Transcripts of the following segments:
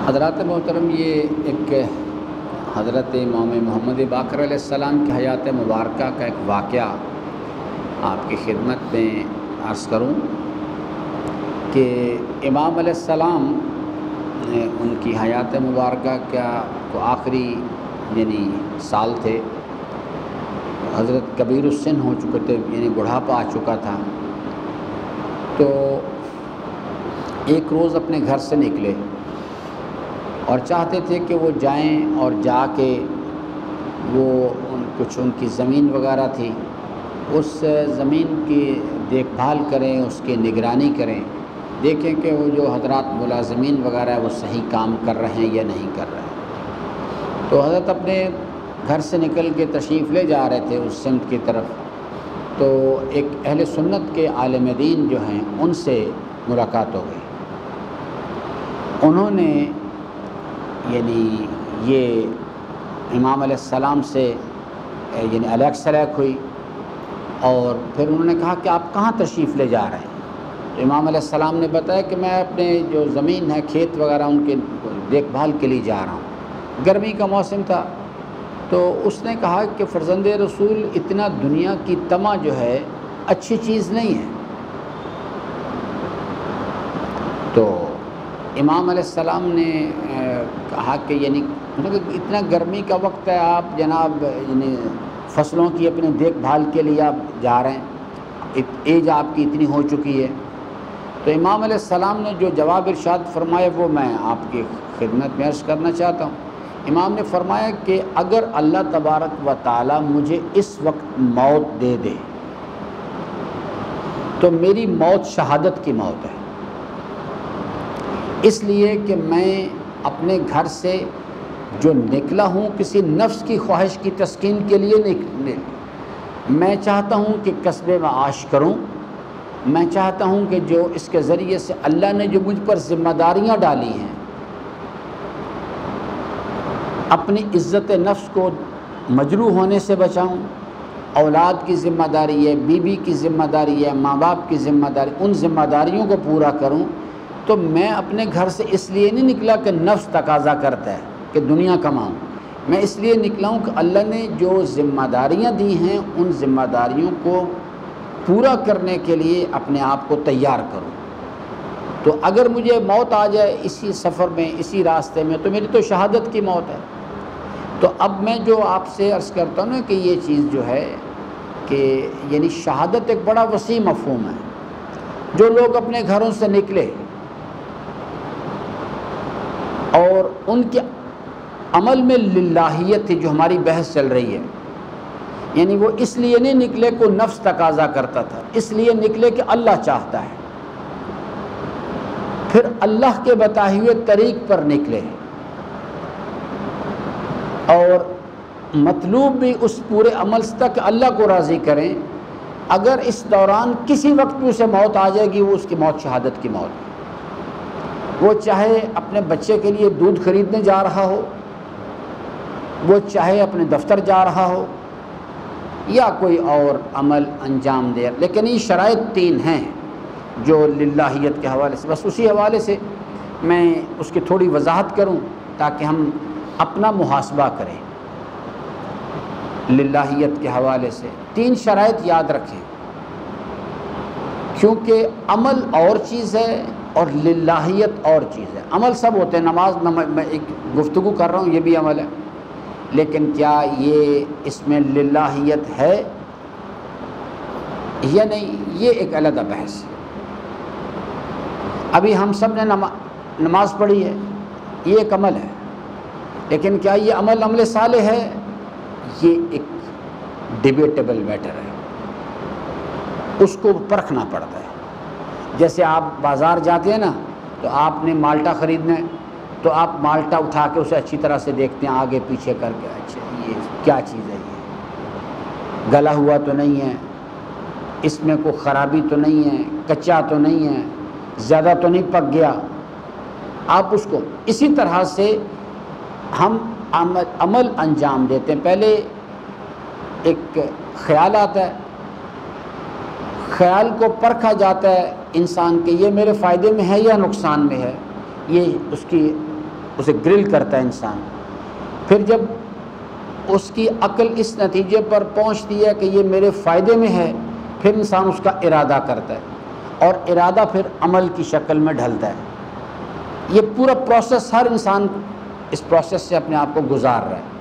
حضرات محترم، یہ ایک حضرت امام محمد باقر علیہ السلام کی حیات مبارکہ کا ایک واقعہ آپ کی خدمت میں عرض کروں کہ امام علیہ السلام ان کی حیات مبارکہ کا تو آخری سال تھے، حضرت کبیر السن ہو چکے تھے، بڑھاپا آ چکا تھا۔ تو ایک روز اپنے گھر سے نکلے اور چاہتے تھے کہ وہ جائیں اور جا کے وہ کچھ ان کی زمین وغیرہ تھی، اس زمین کی دیکھ بھال کریں، اس کی نگرانی کریں، دیکھیں کہ وہ جو حضرات ملازمین وغیرہ ہے وہ صحیح کام کر رہے ہیں یا نہیں کر رہے ہیں۔ تو حضرت اپنے گھر سے نکل کے تشریف لے جا رہے تھے اس سمت کی طرف، تو ایک اہل سنت کے عالم دین جو ہیں ان سے ملاقات ہو گئی۔ انہوں نے یہ امام علیہ السلام سے علیق سلیق ہوئی، اور پھر انہوں نے کہا کہ آپ کہاں تشریف لے جا رہے ہیں؟ تو امام علیہ السلام نے بتایا کہ میں اپنے جو زمین ہے، کھیت وغیرہ، ان کے دیکھ بھال کے لیے جا رہا ہوں۔ گرمی کا موسم تھا، تو اس نے کہا کہ فرزند رسول، اتنا دنیا کی طمع جو ہے اچھی چیز نہیں ہے۔ تو امام علیہ السلام نے کہا کہ اتنا گرمی کا وقت ہے، آپ جناب فصلوں کی اپنے دیکھ بھال کے لیے آپ جا رہے ہیں، ایج آپ کی اتنی ہو چکی ہے۔ تو امام علیہ السلام نے جو جواب ارشاد فرمایا وہ میں آپ کی خدمت میں عرض کرنا چاہتا ہوں۔ امام نے فرمایا کہ اگر اللہ تبارک و تعالی مجھے اس وقت موت دے دے تو میری موت شہادت کی موت ہے، اس لیے کہ میں اپنے گھر سے جو نکلا ہوں کسی نفس کی خواہش کی تسکین کے لیے نہیں، میں چاہتا ہوں کہ کسب معاش کروں، میں چاہتا ہوں کہ جو اس کے ذریعے سے اللہ نے جو مجھ پر ذمہ داریاں ڈالی ہیں، اپنی عزت نفس کو مجروح ہونے سے بچاؤں، اولاد کی ذمہ داری ہے، بیوی کی ذمہ داری ہے، ماں باپ کی ذمہ داری، ان ذمہ داریوں کو پورا کروں۔ تو میں اپنے گھر سے اس لیے نہیں نکلا کہ نفس تقاضا کرتا ہے کہ دنیا کماؤں، میں اس لیے نکلا ہوں کہ اللہ نے جو ذمہ داریاں دی ہیں ان ذمہ داریوں کو پورا کرنے کے لیے اپنے آپ کو تیار کروں۔ تو اگر مجھے موت آ جائے اسی سفر میں، اسی راستے میں، تو میری تو شہادت کی موت ہے۔ تو اب میں جو آپ سے عرض کرتا ہوں نا کہ یہ چیز جو ہے کہ شہادت ایک بڑا وسیع مفہوم ہے۔ جو لوگ اپنے گھروں سے نکلے اور ان کے عمل میں للہیت تھی، جو ہماری بحث چل رہی ہے، وہ اس لیے نہیں نکلے کو نفس تقاضا کرتا تھا، اس لیے نکلے کہ اللہ چاہتا ہے، پھر اللہ کے بتائے ہوئے طریق پر نکلے، اور مطلوب بھی اس پورے عمل سے تک اللہ کو راضی کریں۔ اگر اس دوران کسی وقت بھی اسے موت آ جائے گی، وہ اس کی موت شہادت کی موت ہے۔ وہ چاہے اپنے بچے کے لیے دودھ خریدنے جا رہا ہو، وہ چاہے اپنے دفتر جا رہا ہو، یا کوئی اور عمل انجام دے، لیکن یہ شرائط 3 ہیں جو للہیت کے حوالے سے، بس اسی حوالے سے میں اس کی تھوڑی وضاحت کروں تاکہ ہم اپنا محاسبہ کریں۔ للہیت کے حوالے سے 3 شرائط یاد رکھیں، کیونکہ عمل اور چیز ہے اور للہیت اور چیز ہے۔ عمل سب ہوتے ہیں، نماز میں ایک گفتگو کر رہا ہوں، یہ بھی عمل ہے، لیکن کیا یہ اس میں للہیت ہے یا نہیں، یہ ایک علیحدہ بحث ہے۔ ابھی ہم سب نے نماز پڑھی ہے، یہ ایک عمل ہے، لیکن کیا یہ عمل صالح ہے، یہ ایک ڈیبیٹیبل میٹر ہے، اس کو پرکھنا پڑتا ہے۔ جیسے آپ بازار جاتے ہیں نا، تو آپ نے مالٹا خریدنا ہے، تو آپ مالٹا اٹھا کے اسے اچھی طرح سے دیکھتے ہیں، آگے پیچھے کر کے، اچھا یہ کیا چیز ہے، یہ گلا ہوا تو نہیں ہے، اس میں کوئی خرابی تو نہیں ہے، کچا تو نہیں ہے، زیادہ تو نہیں پک گیا، آپ اس کو اسی طرح سے ہم عمل انجام دیتے ہیں۔ پہلے ایک خیال آتا ہے، خیال کو پرکھا جاتا ہے انسان کے، یہ میرے فائدے میں ہے یا نقصان میں ہے، یہ اس کی اسے گرل کرتا ہے انسان. پھر جب اس کی عقل اس نتیجے پر پہنچتی ہے کہ یہ میرے فائدے میں ہے، پھر انسان اس کا ارادہ کرتا ہے، اور ارادہ پھر عمل کی شکل میں ڈھلتا ہے. یہ پورا پروسیس ہر انسان اس پروسیس سے اپنے آپ کو گزار رہا ہے.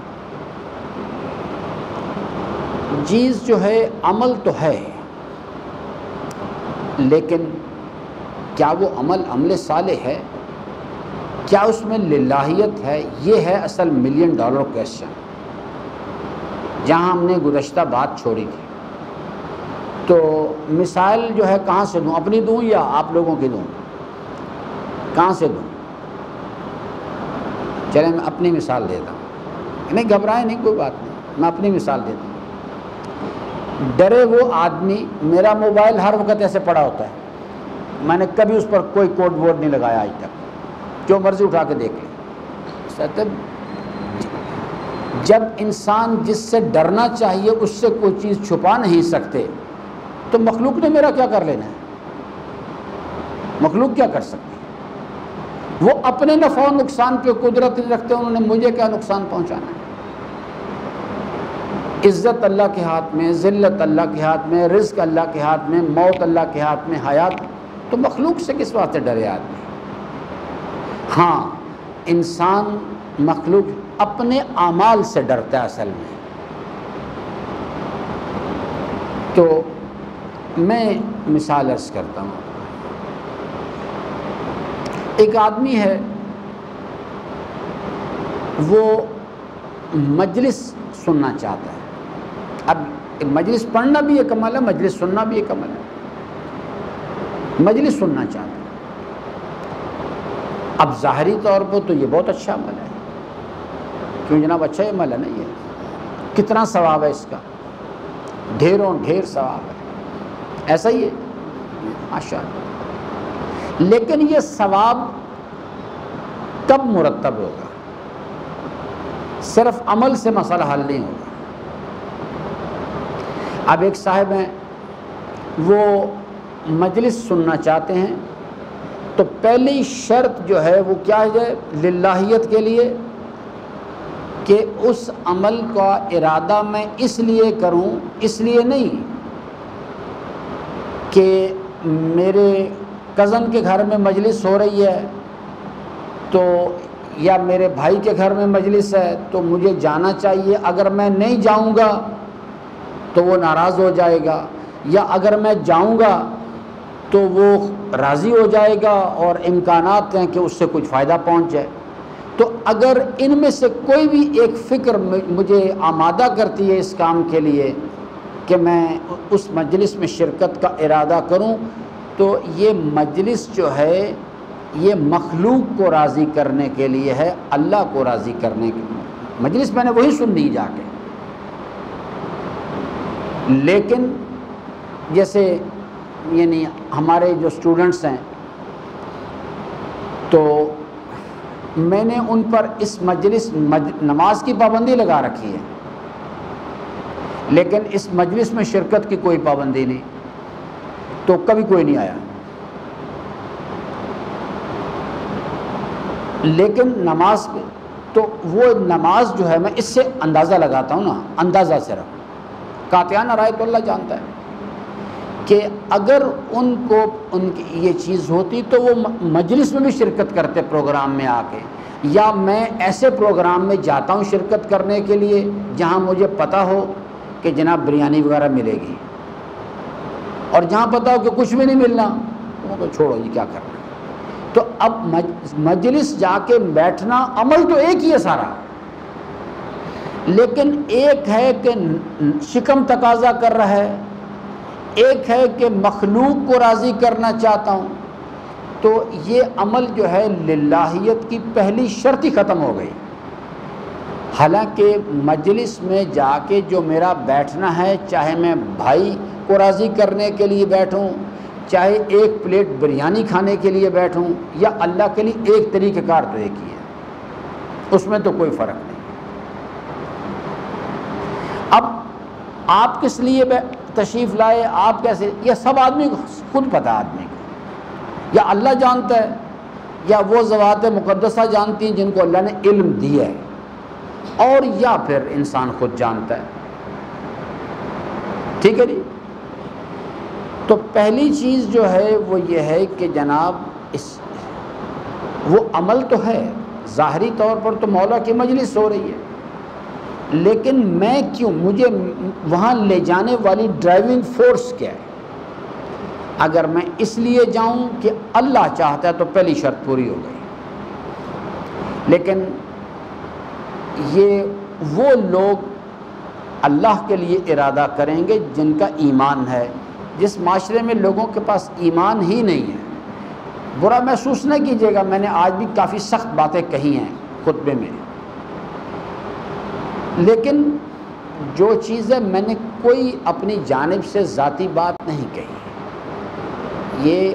چیز جو ہے عمل تو ہے، لیکن کیا وہ عمل صالح ہے؟ کیا اس میں للہیت ہے؟ یہ ہے اصل $1,000,000 کویسچن، جہاں ہم نے گزشتہ بات چھوڑی تھی. تو مثال جو ہے کہاں سے دوں؟ اپنی دوں یا آپ لوگوں کی دوں؟ کہاں سے دوں؟ چلیں میں اپنی مثال دیتا ہوں. نہیں گھبرائیں نہیں، کوئی بات نہیں، میں اپنی مثال دیتا ہوں. ڈرے وہ آدمی، میرا موبائل ہر وقت ایسے پڑا ہوتا ہے، میں نے کبھی اس پر کوئی کوڈ وورڈ نہیں لگایا آج تک، جو مرضی اٹھا کے دیکھ لیں. جب انسان جس سے ڈرنا چاہیے اس سے کوئی چیز چھپا نہیں سکتے، تو مخلوق نے میرا کیا کر لینا ہے؟ مخلوق کیا کر سکتی؟ وہ اپنے نفع و نقصان پہ قدرت نہیں رکھتے، انہوں نے مجھے کیا نقصان پہنچانا ہے؟ عزت اللہ کے ہاتھ میں، ذلت اللہ کے ہاتھ میں، رزق اللہ کے ہاتھ میں، موت اللہ کے ہاتھ میں، حیات. تو مخلوق سے کس واسطے ڈرے آدمی؟ ہاں انسان مخلوق اپنے اعمال سے ڈرتا ہے اصل میں. تو میں مثال عرض کرتا ہوں. ایک آدمی ہے، وہ مجلس سننا چاہتا ہے. اب مجلس پڑھنا بھی ایک عمل ہے، مجلس سننا بھی ایک عمل ہے. مجلس سننا چاہتا ہے. اب ظاہری طور پر تو یہ بہت اچھا عمل ہے. کیوں جناب؟ اچھا عمل ہے نا. یہ کتنا ثواب ہے اس کا؟ ڈھیروں ڈھیر ثواب ہے. ایسا ہی ہے ماشاء اللہ. لیکن یہ ثواب کب مرتب ہوگا؟ صرف عمل سے مسئلہ حل نہیں ہوگا. اب ایک صاحب ہیں، وہ مجلس سننا چاہتے ہیں، تو پہلی شرط جو ہے وہ کیا ہے للہیت کے لیے؟ کہ اس عمل کا ارادہ میں اس لیے کروں، اس لیے نہیں کہ میرے کزن کے گھر میں مجلس ہو رہی ہے تو، یا میرے بھائی کے گھر میں مجلس ہے تو مجھے جانا چاہیے، اگر میں نہیں جاؤں گا تو وہ ناراض ہو جائے گا، یا اگر میں جاؤں گا تو وہ راضی ہو جائے گا اور امکانات ہیں کہ اس سے کچھ فائدہ پہنچ جائے. تو اگر ان میں سے کوئی بھی ایک فکر مجھے آمادہ کرتی ہے اس کام کے لیے کہ میں اس مجلس میں شرکت کا ارادہ کروں، تو یہ مجلس جو ہے یہ مخلوق کو راضی کرنے کے لیے ہے، اللہ کو راضی کرنے کے لیے. مجلس میں نے وہی سن لی جا کے. لیکن جیسے یعنی ہمارے جو اسٹوڈنٹس ہیں، تو میں نے ان پر اس نماز کی پابندی لگا رکھی ہے، لیکن اس مجلس میں شرکت کی کوئی پابندی نہیں، تو کبھی کوئی نہیں آیا. لیکن نماز تو وہ نماز جو ہے میں اس سے اندازہ لگاتا ہوں نا، اندازہ صرف قاطعانہ رائے تو اللہ جانتا ہے کہ اگر ان کو ان کی یہ چیز ہوتی تو وہ مجلس میں بھی شرکت کرتے پروگرام میں آ کے، یا میں ایسے پروگرام میں جاتا ہوں شرکت کرنے کے لیے جہاں مجھے پتہ ہو کہ جناب بریانی وغیرہ ملے گی، اور جہاں پتہ ہو کہ کچھ بھی نہیں ملنا تو چھوڑو جی کیا کرنا. تو اب مجلس جا کے بیٹھنا عمل تو ایک ہی ہے سارا، لیکن ایک ہے کہ شکم تقاضا کر رہا ہے، ایک ہے کہ مخلوق کو راضی کرنا چاہتا ہوں. تو یہ عمل جو ہے للہیت کی پہلی شرط ہی ختم ہو گئی. حالانکہ مجلس میں جا کے جو میرا بیٹھنا ہے، چاہے میں بھائی کو راضی کرنے کے لیے بیٹھوں، چاہے ایک پلیٹ بریانی کھانے کے لیے بیٹھوں، یا اللہ کے لیے، ایک طریقہ کار تو ایک ہی ہے، اس میں تو کوئی فرق نہیں. اب آپ کس لیے تشریف لائے، آپ کیسے، یہ سب آدمی کو خود پتہ، آدمی کو یا اللہ جانتا ہے یا وہ ذوات مقدسہ جانتی ہیں جن کو اللہ نے علم دیا ہے، اور یا پھر انسان خود جانتا ہے. ٹھیک ہے جی. تو پہلی چیز جو ہے وہ یہ ہے کہ جناب وہ عمل تو ہے، ظاہری طور پر تو مولا کی مجلس ہو رہی ہے، لیکن میں کیوں، مجھے وہاں لے جانے والی ڈرائیونگ فورس کیا ہے؟ اگر میں اس لیے جاؤں کہ اللہ چاہتا ہے تو پہلی شرط پوری ہو گئی. لیکن یہ وہ لوگ اللہ کے لیے ارادہ کریں گے جن کا ایمان ہے. جس معاشرے میں لوگوں کے پاس ایمان ہی نہیں ہے، برا محسوس نہ کیجیے گا، میں نے آج بھی کافی سخت باتیں کہی ہیں خطبے میں، لیکن جو چیز ہے میں نے کوئی اپنی جانب سے ذاتی بات نہیں کہی. یہ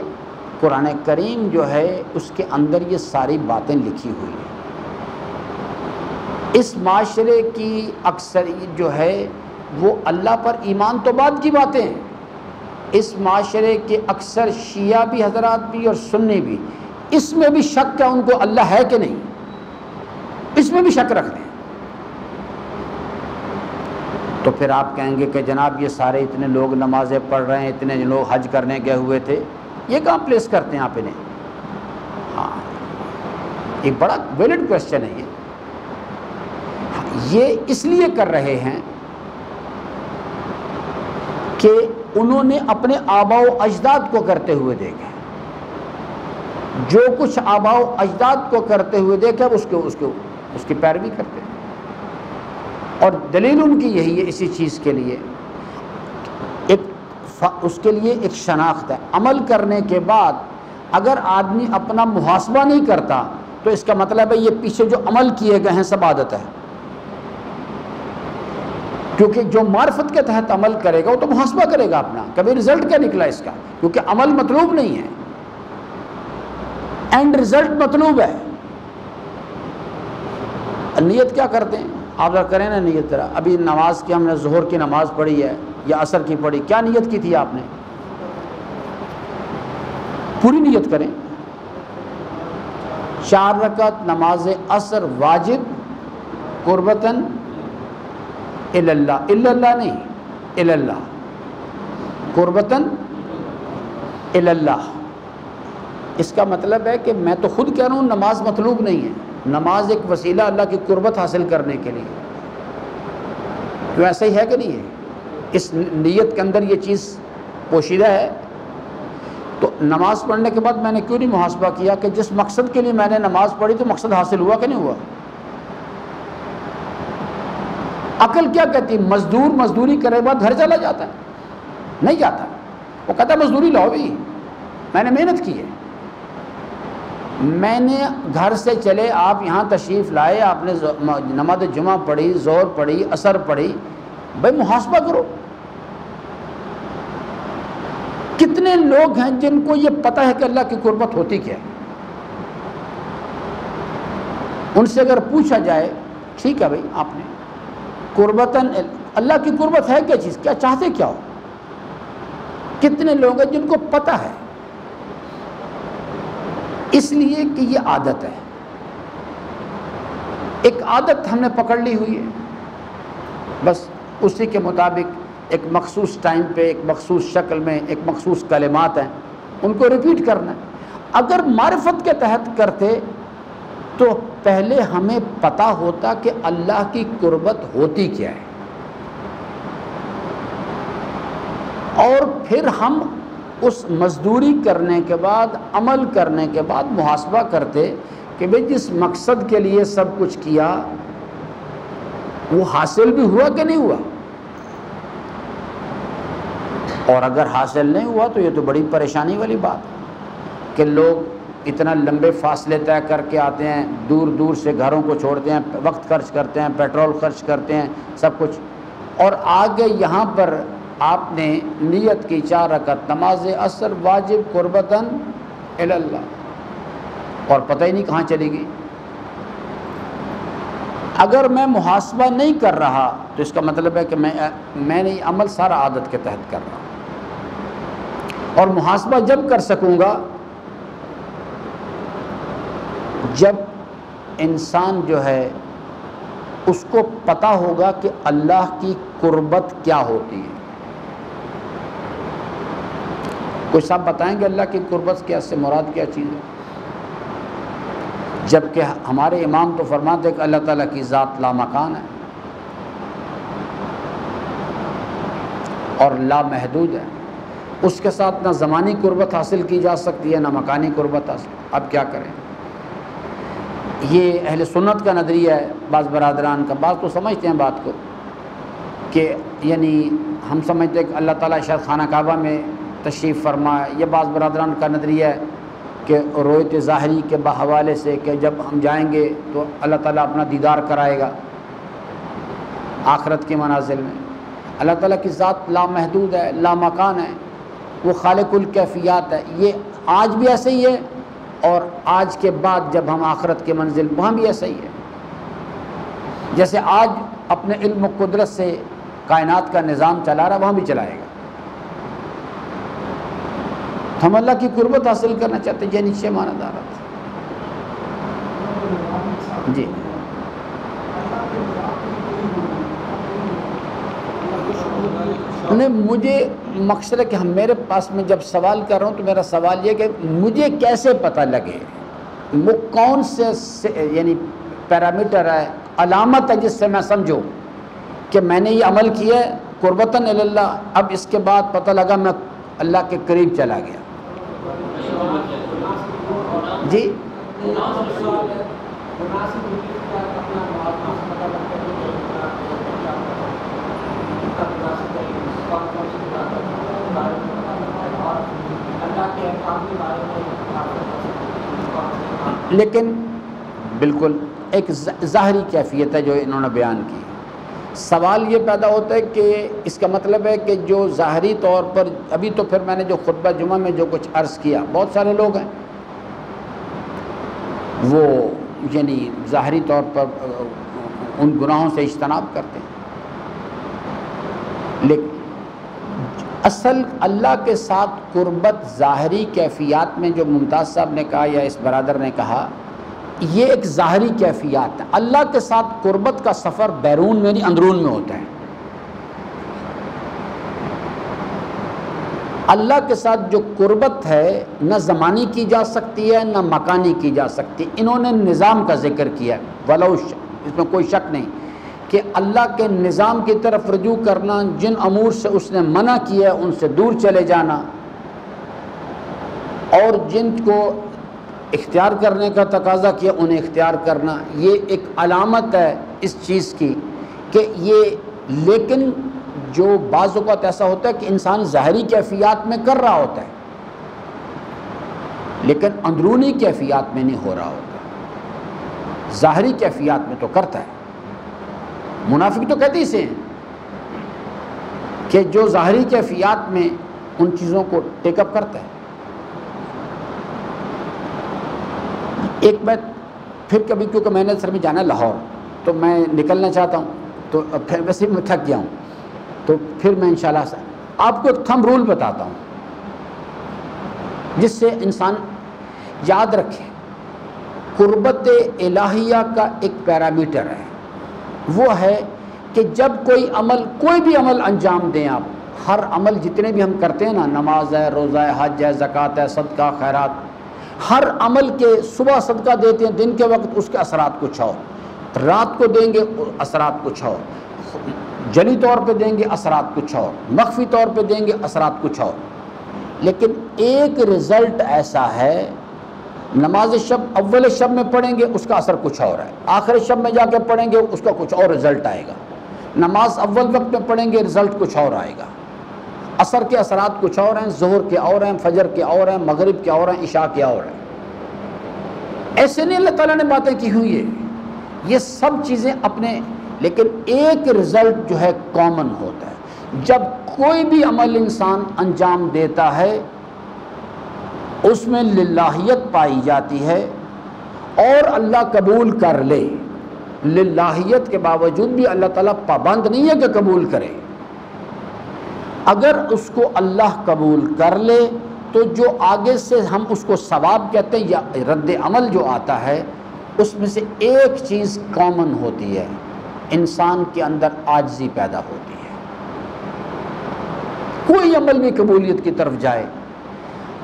قرآن کریم جو ہے اس کے اندر یہ ساری باتیں لکھی ہوئی ہیں. اس معاشرے کی اکثریت جو ہے وہ اللہ پر ایمان تو بعد کی باتیں ہیں. اس معاشرے کے اکثر شیعہ بھی حضرات بھی اور سنی بھی اس میں بھی شک ہے ان کو اللہ ہے کہ نہیں، اس میں بھی شک رکھتے ہیں. تو پھر آپ کہیں گے کہ جناب یہ سارے اتنے لوگ نمازیں پڑھ رہے ہیں، اتنے لوگ حج کرنے گئے ہوئے تھے، یہ کہاں پلیس کرتے ہیں آپ انہیں؟ ہاں، ایک بڑا ویلڈ کوشچن ہے یہ اس لیے کر رہے ہیں کہ انہوں نے اپنے آباء و اجداد کو کرتے ہوئے دیکھا. جو کچھ آباء و اجداد کو کرتے ہوئے دیکھا اس کی پیروی کرتے ہیں. اور دلیل ان کی یہی ہے اسی چیز کے لیے اس کے لیے ایک شناخت ہے. عمل کرنے کے بعد اگر آدمی اپنا محاسبہ نہیں کرتا تو اس کا مطلب ہے یہ پیچھے جو عمل کیے گئے ہیں سب عادت ہے. کیونکہ جو معرفت کے تحت عمل کرے گا وہ تو محاسبہ کرے گا اپنا، کبھی رزلٹ کیا نکلا اس کا، کیونکہ عمل مطلوب نہیں ہے، اینڈ رزلٹ مطلوب ہے. نیت کیا کرتے ہیں آپ ذرا کریں نا نیت. ذرا ابھی نماز کی ہم نے ظہر کی نماز پڑھی ہے یا عصر کی پڑھی، کیا نیت کی تھی آپ نے؟ پوری نیت کریں. 4 رکعت نماز عصر واجب قربتاً اللہ نہیں اللہ قربتاً اللہ. اس کا مطلب ہے کہ میں تو خود کہہ رہا ہوں نماز مطلوب نہیں ہے، نماز ایک وسیلہ اللہ کی قربت حاصل کرنے کے لیے. تو ایسا ہی ہے کہ نہیں ہے؟ اس نیت کے اندر یہ چیز پوشیدہ ہے. تو نماز پڑھنے کے بعد میں نے کیوں نہیں محاسبہ کیا کہ جس مقصد کے لیے میں نے نماز پڑھی تو مقصد حاصل ہوا کہ نہیں ہوا؟ عقل کیا کہتی؟ مزدور مزدوری کرے بعد گھر چلا جاتا ہے؟ نہیں جاتا، وہ کہتا ہے مزدوری لاؤ بھی، میں نے محنت کی ہے. میں نے گھر سے چلے آپ یہاں تشریف لائے، آپ نے نماز جمعہ پڑھی، ظہر پڑھی، عصر پڑھی، بھائی محاسبہ کرو. کتنے لوگ ہیں جن کو یہ پتہ ہے کہ اللہ کی قربت ہوتی کیا ہے؟ ان سے اگر پوچھا جائے ٹھیک ہے بھائی آپ نے قربتاً اللہ کی قربت ہے کیا چیز، کیا چاہتے کیا ہو؟ کتنے لوگ ہیں جن کو پتہ ہے؟ اس لیے کہ یہ عادت ہے، ایک عادت ہم نے پکڑ لی ہوئی ہے، بس اسی کے مطابق ایک مخصوص ٹائم پہ ایک مخصوص شکل میں ایک مخصوص کلمات ہیں ان کو ریپیٹ کرنا ہے. اگر معرفت کے تحت کرتے تو پہلے ہمیں پتہ ہوتا کہ اللہ کی قربت ہوتی کیا ہے، اور پھر ہم اس مزدوری کرنے کے بعد عمل کرنے کے بعد محاسبہ کرتے کہ بھئی جس مقصد کے لیے سب کچھ کیا وہ حاصل بھی ہوا کہ نہیں ہوا. اور اگر حاصل نہیں ہوا تو یہ تو بڑی پریشانی والی بات ہے کہ لوگ اتنا لمبے فاصلے طے کر کے آتے ہیں، دور دور سے گھروں کو چھوڑتے ہیں، وقت خرچ کرتے ہیں، پیٹرول خرچ کرتے ہیں، سب کچھ، اور آگے یہاں پر آپ نے نیت کی 4 رکعت نماز عصر واجب قربتاً اللہ، اور پتہ ہی نہیں کہاں چلی گئی. اگر میں محاسبہ نہیں کر رہا تو اس کا مطلب ہے کہ میں نے یہ عمل سارا عادت کے تحت کر رہا ہوں. اور محاسبہ جب کر سکوں گا جب انسان جو ہے اس کو پتہ ہوگا کہ اللہ کی قربت کیا ہوتی ہے. کوئی صاحب بتائیں گے اللہ کی قربت کیا سے مراد کیا چیز ہے؟ جبکہ ہمارے امام تو فرماتے ہیں کہ اللہ تعالیٰ کی ذات لامکان ہے اور لامحدود ہے. اس کے ساتھ نہ زمانی قربت حاصل کی جا سکتی ہے نہ مکانی قربت حاصل. اب کیا کریں؟ یہ اہل سنت کا نظریہ ہے. بعض برادران کا، بعض تو سمجھتے ہیں بات کو کہ یعنی ہم سمجھتے ہیں کہ اللہ تعالیٰ شاید خانہ کعبہ میں تشریف فرما ہے. یہ بعض برادران کا نظریہ ہے کہ رویت ظاہری کے بحوالے سے کہ جب ہم جائیں گے تو اللہ تعالیٰ اپنا دیدار کرائے گا آخرت کے منازل میں. اللہ تعالیٰ کی ذات لامحدود ہے، لامکان ہے، وہ خالق الکیفیات ہے. یہ آج بھی ایسے ہی ہے اور آج کے بعد جب ہم آخرت کے منزل وہاں بھی ایسا ہی ہے. جیسے آج اپنے علم و قدرت سے کائنات کا نظام چلا رہا وہاں بھی چلائے گا. ہم اللہ کی قربت حاصل کرنا چاہتے ہیں. یہ نیچے مانا جا رہا تھا جی. مجھے مقصد ہے کہ میرے پاس میں جب سوال کر رہا ہوں تو میرا سوال یہ کہ مجھے کیسے پتہ لگے، وہ کون سے یعنی پیرامیٹر ہے، علامت ہے جس سے میں سمجھوں کہ میں نے یہ عمل کیا ہے قربتاً اللہ، اب اس کے بعد پتہ لگا میں اللہ کے قریب چلا گیا. جی لیکن بالکل ایک ظاہری کیفیت ہے جو انہوں نے بیان کی. سوال یہ پیدا ہوتا ہے کہ اس کا مطلب ہے کہ جو ظاہری طور پر ابھی تو پھر میں نے جو خطبہ جمعہ میں جو کچھ عرض کیا، بہت سارے لوگ ہیں وہ یعنی ظاہری طور پر ان گناہوں سے اجتناب کرتے ہیں، لیکن اصل اللہ کے ساتھ قربت ظاہری کیفیات میں جو ممتاز صاحب نے کہا یا اس برادر نے کہا، یہ ایک ظاہری کیفیات ہے. اللہ کے ساتھ قربت کا سفر بیرون میں نہیں اندرون میں ہوتا ہے. اللہ کے ساتھ جو قربت ہے نہ زمانی کی جا سکتی ہے نہ مکانی کی جا سکتی. انہوں نے نظام کا ذکر کیا ولو اس میں کوئی شک نہیں کہ اللہ کے نظام کی طرف رجوع کرنا، جن امور سے اس نے منع کیا ہے ان سے دور چلے جانا، اور جن کو اختیار کرنے کا تقاضا کیا انہیں اختیار کرنا، یہ ایک علامت ہے اس چیز کی کہ یہ. لیکن جو بعض اوقات ایسا ہوتا ہے کہ انسان ظاہری کیفیات میں کر رہا ہوتا ہے لیکن اندرونی کیفیات میں نہیں ہو رہا ہوتا. ظاہری کیفیات میں تو کرتا ہے. منافق تو کہتے ہی سے ہیں کہ جو ظاہری کیفیات میں ان چیزوں کو ٹیک اپ کرتا ہے. ایک بات پھر کبھی، کیونکہ میں نے سر میں جانا ہے لاہور تو میں نکلنا چاہتا ہوں، تو پھر ویسے میں تھک گیا ہوں، تو پھر میں انشاءاللہ آپ کو ایک تھم رول بتاتا ہوں جس سے انسان یاد رکھے. قربت الہیہ کا ایک پیرامیٹر ہے، وہ ہے کہ جب کوئی بھی عمل انجام دیں آپ، ہر عمل جتنے بھی ہم کرتے ہیں نا، نماز ہے، روزہ ہے، حج ہے، زکوٰۃ ہے، صدقہ، خیرات، ہر عمل کے صبح صدقہ دیتے ہیں دن کے وقت، اس کے اثرات کچھ اور، رات کو دیں گے اثرات کچھ اور، جلی طور پہ دیں گے اثرات کچھ اور، مخفی طور پہ دیں گے اثرات کچھ اور. لیکن ایک رزلٹ ایسا ہے، نماز شب اول شب میں پڑھیں گے اس کا اثر کچھ اور ہے، آخر شب میں جا کے پڑھیں گے اس کا کچھ اور رزلٹ آئے گا. نماز اول وقت میں پڑھیں گے رزلٹ کچھ اور آئے گا، اثر کے اثرات کچھ اور ہیں، ظہر کے اور ہیں، فجر کے اور ہیں، مغرب کے اور ہیں، عشاء کے اور ہیں. ایسے نہیں اللہ تعالیٰ نے باتیں کی ہوئی ہیں، یہ سب چیزیں اپنے، لیکن ایک رزلٹ جو ہے کامن ہوتا ہے. جب کوئی بھی عمل انسان انجام دیتا ہے اس میں للہیت پائی جاتی ہے اور اللہ قبول کر لے. للہیت کے باوجود بھی اللہ تعالیٰ پابند نہیں ہے کہ قبول کرے. اگر اس کو اللہ قبول کر لے تو جو آگے سے ہم اس کو ثواب کہتے ہیں یا رد عمل جو آتا ہے اس میں سے ایک چیز کامن ہوتی ہے، انسان کے اندر عاجزی پیدا ہوتی ہے۔ کوئی عمل بھی قبولیت کی طرف جائے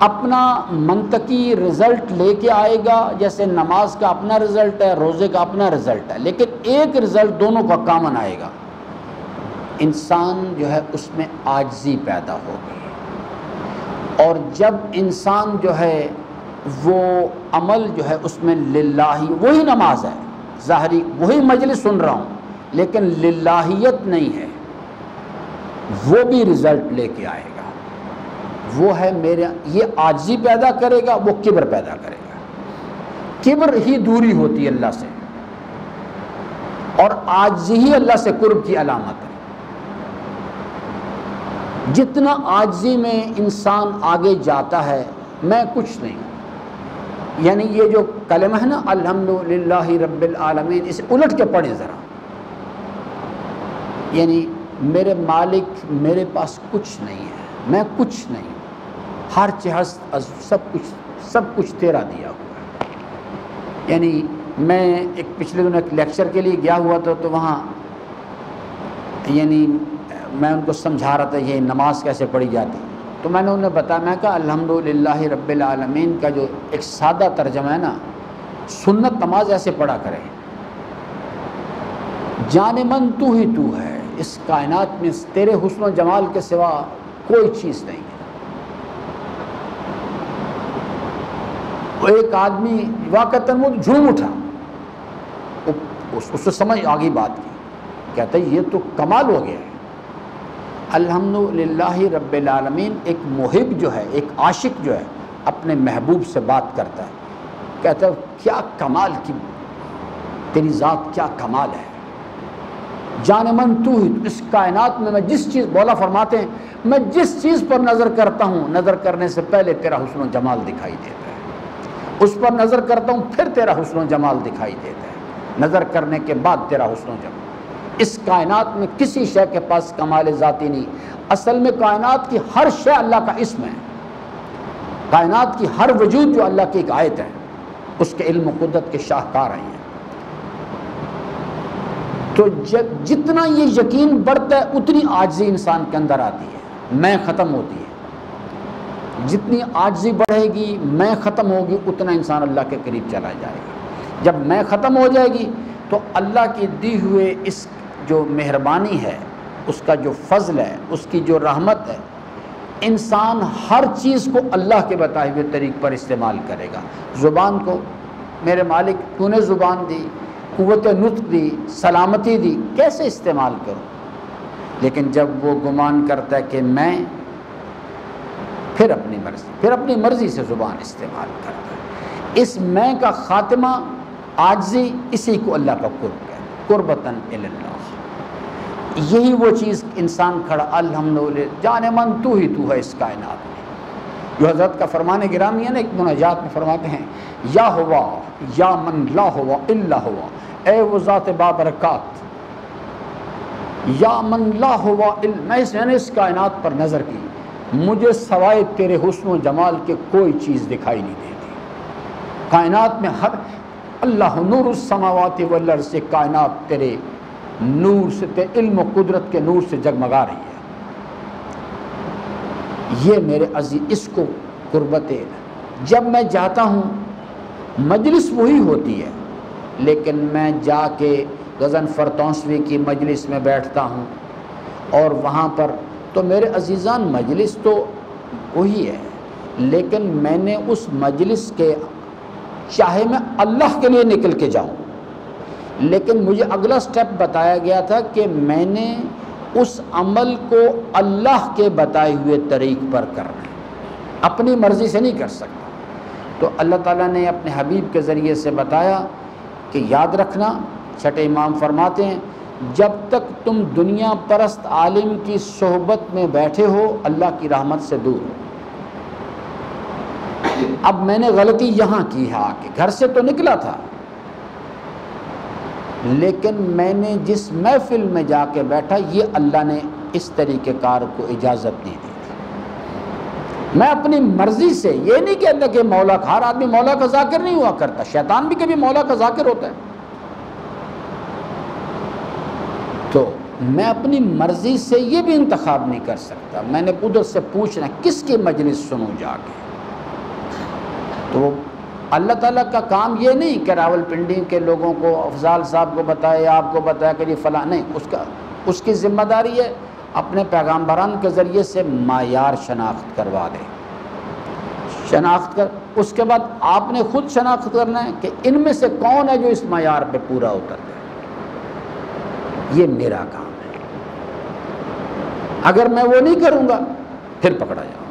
اپنا منطقی رزلٹ لے کے آئے گا، جیسے نماز کا اپنا رزلٹ ہے، روزے کا اپنا رزلٹ ہے، لیکن ایک رزلٹ دونوں کا کامن آئے گا، انسان جو ہے اس میں عاجزی پیدا ہوگی۔ اور جب انسان جو ہے وہ عمل جو ہے اس میں للہ، وہی نماز ہے ظاہری، وہی مجلس سن رہا ہوں، لیکن للہیت نہیں ہے، وہ بھی رزلٹ لے کے آئے گا، وہ ہے میرے، یہ عاجزی پیدا کرے گا، وہ کبر پیدا کرے گا۔ کبر ہی دوری ہوتی ہے اللہ سے، اور عاجزی ہی اللہ سے قرب کی علامت ہے۔ جتنا عاجزی میں انسان آگے جاتا ہے، میں کچھ نہیں، یعنی یہ جو کلمہ ہے نا الحمدللہ رب العالمین، اسے الٹ کے پڑھیں ذرا، یعنی میرے مالک میرے پاس کچھ نہیں ہے، میں کچھ نہیں، ہر چیز سب کچھ تیرا دیا ہوا ہے۔ یعنی میں ایک پچھلے دنوں ایک لیکچر کے لیے گیا ہوا تھا، تو وہاں یعنی میں ان کو سمجھا رہا تھا یہ نماز کیسے پڑھی جاتی، تو میں نے انہیں بتایا، میں کہا الحمدللہ رب العالمین کا جو ایک سادہ ترجمہ ہے نا، سنت نماز ایسے پڑھا کرے، جان من تو ہی تو ہے، اس کائنات میں تیرے حسن و جمال کے سوا کوئی چیز نہیں ہے۔ ایک آدمی واقعتاً وہ جھوم اٹھا، اس سے سمجھ آ گئی بات کی، کہتا ہے یہ تو کمال ہو گیا ہے، الحمدللہ رب العالمین۔ ایک محب جو ہے، ایک عاشق جو ہے، اپنے محبوب سے بات کرتا ہے، کہتا ہے کیا کمال کی تیری ذات، کیا کمال ہے، جان من تو ہی، اس کائنات میں جس چیز، مولا فرماتے ہیں میں جس چیز پر نظر کرتا ہوں، نظر کرنے سے پہلے تیرا حسن و جمال دکھائی دیتا ہے، اس پر نظر کرتا ہوں پھر تیرا حسن و جمال دکھائی دیتا ہے، نظر کرنے کے بعد تیرا حسن و جمال۔ اس کائنات میں کسی شے کے پاس کمال ذاتی نہیں، اصل میں کائنات کی ہر شے اللہ کا اسم ہے، کائنات کی ہر وجود جو اللہ کی ایک آیت ہے، اس کے علم و قدرت کے شاہکار ہیں۔ تو جتنا یہ یقین بڑھتا ہے اتنی عاجزی انسان کے اندر آتی ہے، میں ختم ہوتی ہے، جتنی عاجزی بڑھے گی، میں ختم ہوگی، اتنا انسان اللہ کے قریب چلا جائے گا۔ جب میں ختم ہو جائے گی تو اللہ کی دی ہوئے اس جو مہربانی ہے، اس کا جو فضل ہے، اس کی جو رحمت ہے، انسان ہر چیز کو اللہ کے بتائے ہوئے طریق پر استعمال کرے گا۔ زبان کو میرے مالک تو نے زبان دی، قوت نطق دی، سلامتی دی، کیسے استعمال کروں؟ لیکن جب وہ گمان کرتا ہے کہ میں، پھر اپنی مرضی سے زبان استعمال کرتا ہے۔ اس میں کا خاتمہ عاجزی، اسی کو اللہ کا قرب ہے، قربتاً اللہ۔ یہی وہ چیز انسان کھڑا الحمدللہ، جان من تو ہی تو ہے اس کائنات میں، جو حضرت کا فرمان گرامی ہے نا، ایک مناجات میں فرماتے ہیں یا ہوا یا من لا ہوا الا ہوا، اے وہ ذات بابرکات، یا من لا ہوا میں نے اس کائنات پر نظر کی، مجھے سوائے تیرے حسن و جمال کے کوئی چیز دکھائی نہیں دیتی، کائنات میں ہر اللہ نور السماوات والارض سے، کائنات تیرے نور سے، تیرے علم و قدرت کے نور سے جگمگا رہی ہے۔ یہ میرے عزیز، اس کو قربت، جب میں جاتا ہوں مجلس وہی ہوتی ہے، لیکن میں جا کے غضنفر تونسوی کی مجلس میں بیٹھتا ہوں، اور وہاں پر تو میرے عزیزان مجلس تو وہی ہے، لیکن میں نے اس مجلس کے، چاہے میں اللہ کے لیے نکل کے جاؤں، لیکن مجھے اگلا سٹیپ بتایا گیا تھا کہ میں نے اس عمل کو اللہ کے بتائے ہوئے طریق پر کرنا ہے، اپنی مرضی سے نہیں کر سکتا۔ تو اللہ تعالیٰ نے اپنے حبیب کے ذریعے سے بتایا کہ یاد رکھنا، چھٹے امام فرماتے ہیں جب تک تم دنیا پرست عالم کی صحبت میں بیٹھے ہو اللہ کی رحمت سے دور ہو۔ اب میں نے غلطی یہاں کی ہے، آ کے گھر سے تو نکلا تھا، لیکن میں نے جس محفل میں جا کے بیٹھا، یہ اللہ نے اس طریقہ کار کو اجازت نہیں دی تھی۔ میں اپنی مرضی سے یہ نہیں کہتا کہ مولا کا، ہر آدمی مولا کا ذاکر نہیں ہوا کرتا، شیطان بھی کبھی مولا کا ذاکر ہوتا ہے. تو میں اپنی مرضی سے یہ بھی انتخاب نہیں کر سکتا، میں نے ادھر سے پوچھنا کس کی مجلس سنوں جا کے. تو اللہ تعالیٰ کا کام یہ نہیں کہ راول پنڈی کے لوگوں کو، افضال صاحب کو بتائے، آپ کو بتایا کہ یہ فلاں، نہیں، اس کی ذمہ داری ہے اپنے پیغامبران کے ذریعے سے معیار شناخت کروا دے، شناخت کر، اس کے بعد آپ نے خود شناخت کرنا ہے کہ ان میں سے کون ہے جو اس معیار پہ پورا اترتا ہے. یہ میرا کام ہے. اگر میں وہ نہیں کروں گا پھر پکڑا جاؤں.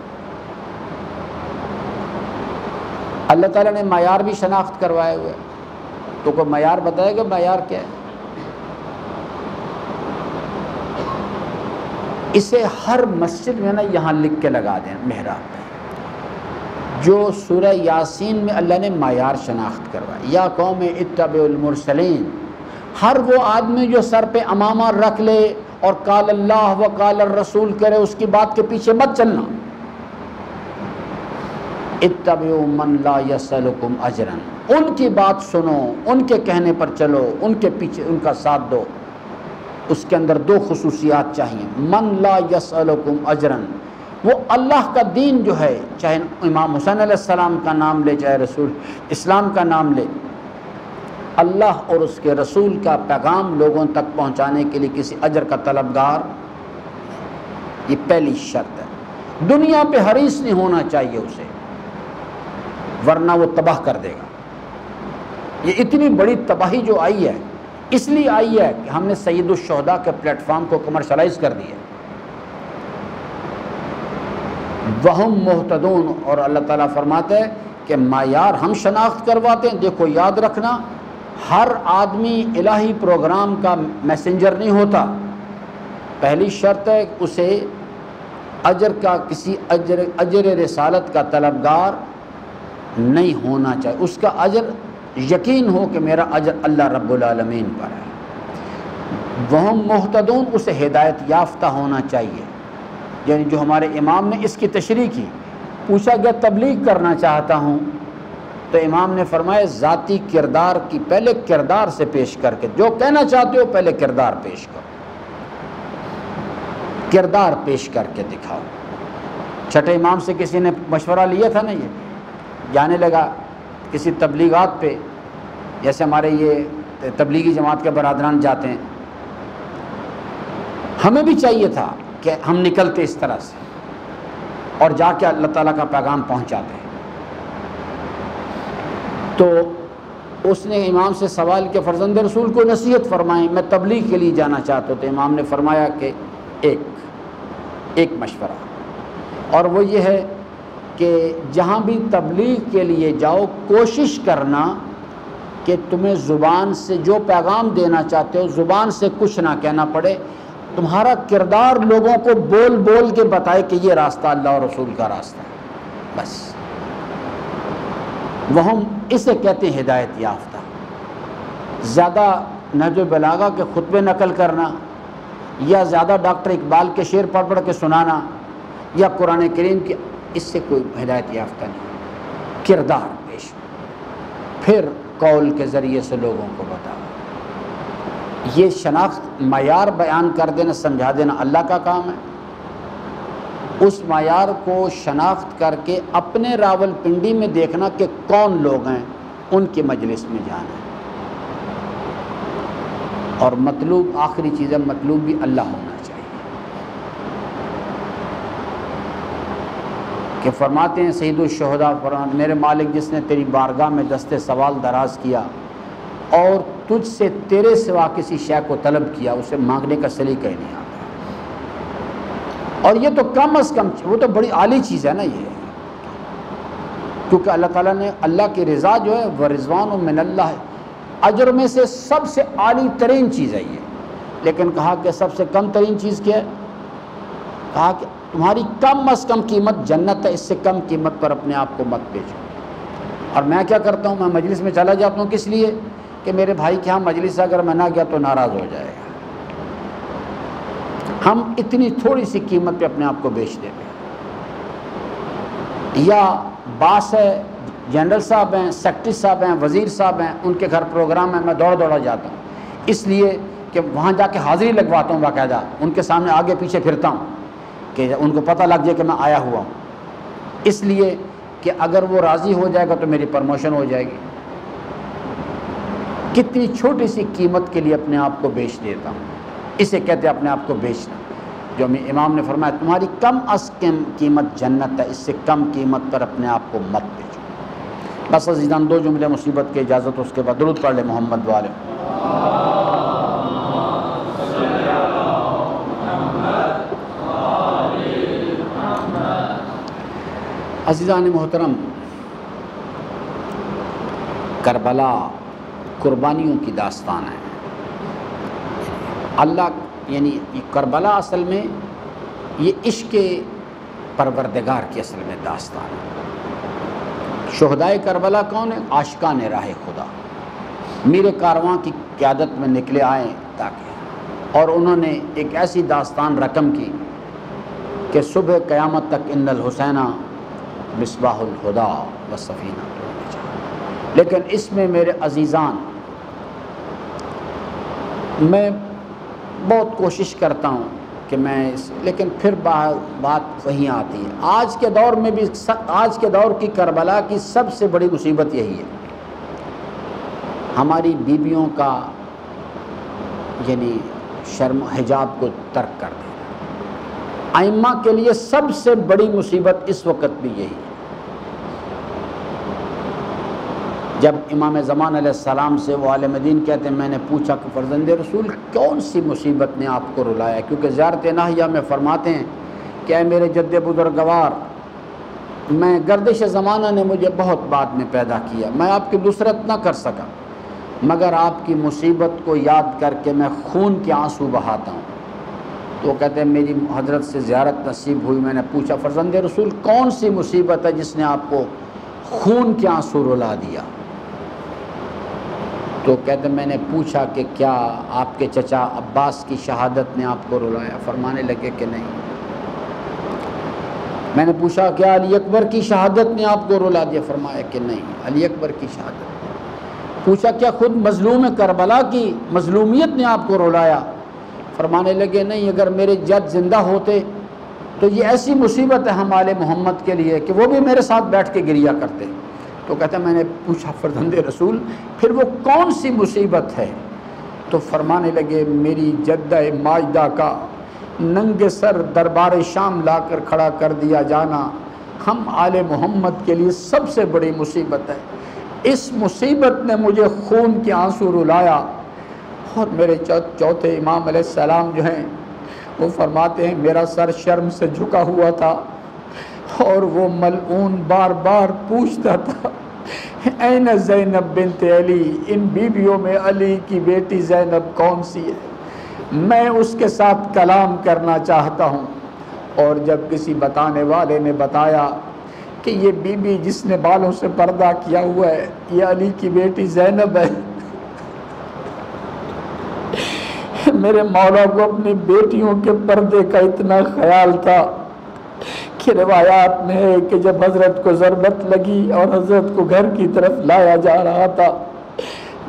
اللہ تعالیٰ نے معیار بھی شناخت کوائے ہوئے، تو کوئی معیار بتائے گا معیار کیا ہے؟ اسے ہر مسجد میں نا یہاں لکھ کے لگا دیں محراب پہ، جو سورہ یاسین میں اللہ نے معیار شناخت کروایا، یا قوم اتبعوا المرسلین. ہر وہ آدمی جو سر پہ امامہ رکھ لے اور قال اللہ و قال الرسول کرے، اس کی بات کے پیچھے مت چلنا. اتبعوا من لا یسألکم اجرا، ان کی بات سنو، ان کے کہنے پر چلو، ان کے پیچھے ان کا ساتھ دو. اس کے اندر دو خصوصیات چاہیے. من لا یسألکم اجرا، وہ اللہ کا دین جو ہے، چاہے امام حسین علیہ السلام کا نام لے، چاہے رسول اسلام کا نام لے، اللہ اور اس کے رسول کا پیغام لوگوں تک پہنچانے کے لیے کسی اجر کا طلبگار، یہ پہلی شرط ہے. دنیا پہ حریص نہیں ہونا چاہیے اسے، ورنہ وہ تباہ کر دے گا. یہ اتنی بڑی تباہی جو آئی ہے اس لیے آئی ہے کہ ہم نے سید الشہداء کے پلیٹ فارم کو کمرشلائز کر دیا. وہم مہتدون، اور اللہ تعالیٰ فرماتے ہیں کہ معیار ہم شناخت کرواتے ہیں. دیکھو یاد رکھنا، ہر آدمی الہی پروگرام کا میسنجر نہیں ہوتا. پہلی شرط ہے اسے اجر کا، کسی اجر رسالت کا طلبگار نہیں ہونا چاہیے. اس کا اجر یقین ہو کہ میرا اجر اللہ رب العالمین پر ہے. وہم مہتدون، اسے ہدایت یافتہ ہونا چاہیے. یعنی جو ہمارے امام نے اس کی تشریح کی، پوچھا گیا تبلیغ کرنا چاہتا ہوں، تو امام نے فرمایا ذاتی کردار کی پہلے کردار سے پیش کر کے، جو کہنا چاہتے ہو پہلے کردار پیش کرو، کردار پیش کر کے دکھاؤ. چھٹے امام سے کسی نے مشورہ لیا تھا نا، یہ جانے لگا کسی تبلیغات پہ، جیسے ہمارے یہ تبلیغی جماعت کے برادران جاتے ہیں. ہمیں بھی چاہیے تھا کہ ہم نکلتے اس طرح سے اور جا کے اللہ تعالیٰ کا پیغام پہنچاتے ہیں. تو اس نے امام سے سوال کہ فرزند رسول کو نصیحت فرمائیں، میں تبلیغ کے لیے جانا چاہتا ہوں. تو امام نے فرمایا کہ ایک مشورہ، اور وہ یہ ہے کہ جہاں بھی تبلیغ کے لیے جاؤ کوشش کرنا کہ تمہیں زبان سے جو پیغام دینا چاہتے ہو زبان سے کچھ نہ کہنا پڑے. تمہارا کردار لوگوں کو بول بول کے بتائے کہ یہ راستہ اللہ اور رسول کا راستہ ہے، بس. وہم اسے کہتے ہیں ہدایت یافتہ. زیادہ نہج البلاغہ کے خطبے نقل کرنا، یا زیادہ ڈاکٹر اقبال کے شعر پڑھ پڑھ کے سنانا، یا قرآن کریم کی، اس سے کوئی ہدایت یافتہ نہیں. کردار پیش، پھر قول کے ذریعے سے لوگوں کو بتاؤ. یہ شناخت، معیار بیان کر دینا، سمجھا دینا اللہ کا کام ہے. اس معیار کو شناخت کر کے اپنے راول پنڈی میں دیکھنا کہ کون لوگ ہیں، ان کی مجلس میں جانا. اور مطلوب، آخری چیز ہے، مطلوب بھی اللہ ہونا چاہیے. کہ فرماتے ہیں سید الشہداء فرمان، میرے مالک جس نے تیری بارگاہ میں دست سوال دراز کیا اور تجھ سے تیرے سوا کسی شے کو طلب کیا، اسے مانگنے کا سلیقہ ہی نہیں آتا. اور یہ تو کم از کم، وہ تو بڑی عالی چیز ہے نا یہ، کیونکہ اللہ تعالیٰ نے، اللہ کی رضا جو ہے وہ رضوان من اللہ ہے. اجر میں سے سب سے عالی ترین چیز ہے یہ. لیکن کہا کہ سب سے کم ترین چیز کیا ہے؟ کہا کہ تمہاری کم از کم قیمت جنت ہے، اس سے کم قیمت پر اپنے آپ کو مت بیچو. اور میں کیا کرتا ہوں، میں مجلس میں چلا جاتا ہوں، کس لیے؟ کہ میرے بھائی کے ہاں مجلس اگر میں نہ گیا تو ناراض ہو جائے گا. ہم اتنی تھوڑی سی قیمت پہ اپنے آپ کو بیچ دیں گے. یا باس ہے، جنرل صاحب ہیں، سیکرٹری صاحب ہیں، وزیر صاحب ہیں، ان کے گھر پروگرام ہے، میں دوڑا جاتا ہوں، اس لیے کہ وہاں جا کے حاضری لگواتا ہوں، باقاعدہ ان کے سامنے آگے پیچھے پھرتا ہوں کہ ان کو پتہ لگ جائے کہ میں آیا ہوا ہوں، اس لیے کہ اگر وہ راضی ہو جائے گا تو میری پروموشن ہو جائے گی۔ کتنی چھوٹی سی قیمت کے لیے اپنے آپ کو بیچ دیتا ہوں، اسے کہتے ہیں اپنے آپ کو بیچنا۔ جو امام نے فرمایا تمہاری کم از کم قیمت جنت ہے، اس سے کم قیمت پر اپنے آپ کو مت بیچو۔ بس عزیزان، دو جملے مصیبت کی اجازت، اس کے بعد درود پڑھ لے محمد والے۔ عزیزان محترم، کربلا قربانیوں کی داستان ہے۔ اللہ یعنی کربلا اصل میں یہ عشق پروردگار کی اصل میں داستان ہے۔ شہدائے کربلا کون ہے؟ عاشقان راہ خدا، میر کارواں کی قیادت میں نکلے آئے تاکہ، اور انہوں نے ایک ایسی داستان رقم کی کہ صبح قیامت تک ان الحسینہ مصباح الہدا و سفینہ۔ لیکن اس میں میرے عزیزان میں بہت کوشش کرتا ہوں کہ لیکن پھر بات وہیں آتی ہے۔ آج کے دور میں بھی، آج کے دور کی کربلا کی سب سے بڑی مصیبت یہی ہے، ہماری بیویوں کا یعنی شرم حجاب کو ترک کر دینا۔ ائمہ کے لیے سب سے بڑی مصیبت اس وقت بھی یہی ہے۔ جب امام زمان علیہ السلام سے وہ عالم دین کہتے ہیں، میں نے پوچھا کہ فرزند رسول کون سی مصیبت نے آپ کو رلایا؟ کیونکہ زیارت ناہیہ میں فرماتے ہیں کہ اے میرے جد بزرگوار، میں گردش زمانہ نے مجھے بہت بعد میں پیدا کیا، میں آپ کی نصرت نہ کر سکا، مگر آپ کی مصیبت کو یاد کر کے میں خون کے آنسو بہاتا ہوں۔ تو وہ کہتے ہیں میری حضرت سے زیارت نصیب ہوئی، میں نے پوچھا فرزند رسول کون سی مصیبت ہے جس نے آپ کو خون کے آنسو رلا دیا؟ تو کہتے ہیں میں نے پوچھا کہ کیا آپ کے چچا عباس کی شہادت نے آپ کو رلایا؟ فرمانے لگے کہ نہیں۔ میں نے پوچھا کیا علی اکبر کی شہادت نے آپ کو رلا دیا؟ فرمایا کہ نہیں، علی اکبر کی شہادت۔ پوچھا کیا خود مظلوم کربلا کی مظلومیت نے آپ کو رلایا؟ فرمانے لگے نہیں، اگر میرے جد زندہ ہوتے تو یہ ایسی مصیبت ہے ہم آل محمد کے لیے کہ وہ بھی میرے ساتھ بیٹھ کے گریا کرتے۔ تو کہتا ہے میں نے پوچھا فرزند رسول پھر وہ کون سی مصیبت ہے؟ تو فرمانے لگے میری جدہ ماجدہ کا ننگے سر دربار شام لا کر کھڑا کر دیا جانا ہم آل محمد کے لیے سب سے بڑی مصیبت ہے۔ اس مصیبت نے مجھے خون کے آنسو رلایا۔ اور میرے چوتھے امام علیہ السلام جو ہیں وہ فرماتے ہیں میرا سر شرم سے جھکا ہوا تھا اور وہ ملعون بار بار پوچھتا تھا این زینب بنت علی، ان بیویوں میں علی کی بیٹی زینب کون سی ہے؟ میں اس کے ساتھ کلام کرنا چاہتا ہوں۔ اور جب کسی بتانے والے نے بتایا کہ یہ بی بی جس نے بالوں سے پردہ کیا ہوا ہے یہ علی کی بیٹی زینب ہے، میرے مولا کو اپنی بیٹیوں کے پردے کا اتنا خیال تھا کہ روایات میں ہے کہ جب حضرت کو ضربت لگی اور حضرت کو گھر کی طرف لایا جا رہا تھا،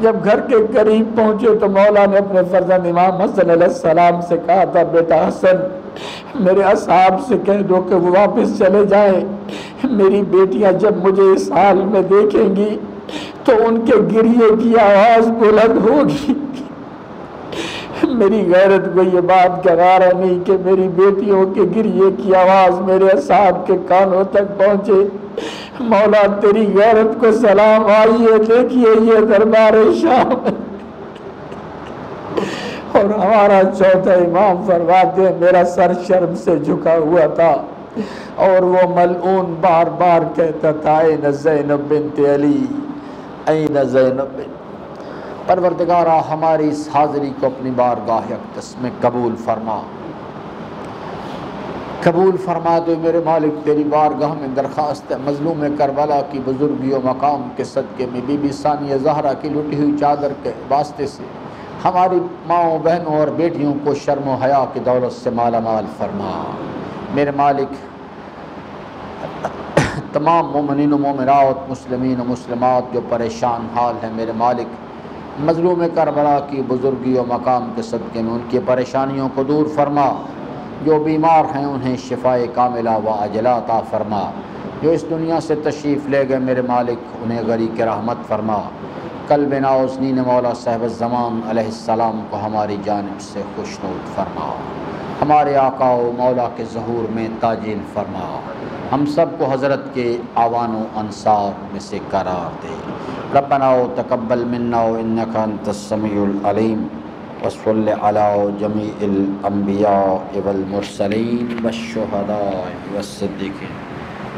جب گھر کے قریب پہنچے تو مولا نے اپنے فرزند امام حسن علیہ السلام سے کہا تھا بیٹا حسن میرے اصحاب سے کہہ دو کہ وہ واپس چلے جائیں، میری بیٹیاں جب مجھے اس حال میں دیکھیں گی تو ان کے گریے کی آواز بلند ہوگی۔ میری غیرت کو یہ بات گوارا نہیں کہ میری بیٹیوں کے گریے کی آواز میرے اصحاب کے کانوں تک پہنچے۔ مولا تیری غیرت کو سلام آئیے، دیکھیے یہ دربار شام۔ اور ہمارا چوتھا امام فرماتے ہیں میرا سر شرم سے جھکا ہوا تھا اور وہ ملعون بار بار کہتا تھا این زینب بنت علی، این زینب بنت۔ پروردگارا ہماری اس حاضری کو اپنی بارگاہ اقدس میں قبول فرما، قبول فرما دے میرے مالک۔ تیری بارگاہ میں درخواست ہے مظلوم کربلا کی بزرگی و مقام کے صدقے میں بی بی ثانیہ زہرا کی لٹی ہوئی چادر کے واسطے سے ہماری ماؤں بہنوں اور بیٹیوں کو شرم و حیا کی دولت سے مالا مال فرما۔ میرے مالک تمام مومنین و مومنات، مسلمین و مسلمات جو پریشان حال ہیں میرے مالک، مظلوم کربلا کی بزرگی و مقام کے صدقے میں ان کی پریشانیوں کو دور فرما، جو بیمار ہیں انہیں شفائے کاملہ و عاجلہ عطا فرما، جو اس دنیا سے تشریف لے گئے میرے مالک انہیں غریق رحمت فرما، قلب نازنین مولا صاحب الزمان علیہ السلام کو ہماری جانب سے خوشنود فرما، ہمارے آقا و مولا کے ظہور میں تاجیل فرما، ہم سب کو حضرت کے اعوان و انصار میں سے قرار دے۔ ربنا تقبل منا انک انت السمیع العلیم، وصل علی جمیع الانبیاء والمرسلین والشہداء والصدیقین۔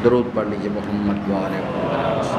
درود پڑھ لیجیے محمد و آلہ محمد۔